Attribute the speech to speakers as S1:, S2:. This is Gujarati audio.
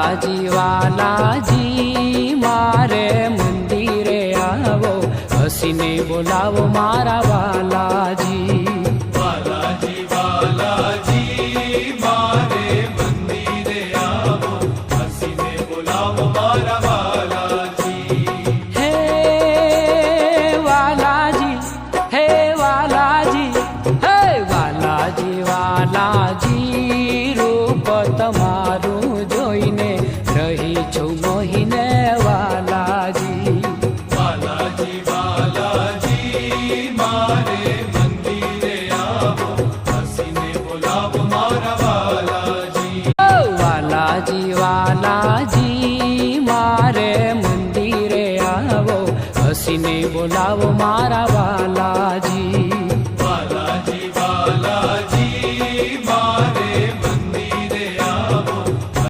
S1: વાલાજી વાલાજી મારે મંદિરે આવો, હસીને બોલાવો મારા વાલાજી.
S2: વાલાજી વાલાજી મારે મંદિરે આવો, હસીને બોલાવો મારા વાલાજી.
S1: હે વાલાજી, હે વાલાજી, હે વાલાજી વાલાજી રૂપ તમારું જોઈને રહી છું મોહીને વાલાજી.
S2: વાલાજી વાલાજી મારે મંદિરે આવો, હસીને બોલાવો મારા વાલાજી.
S1: વાલાજી વાલાજી મારે મંદિરે આવો, હસીને બોલાવો મારા વાલાજી.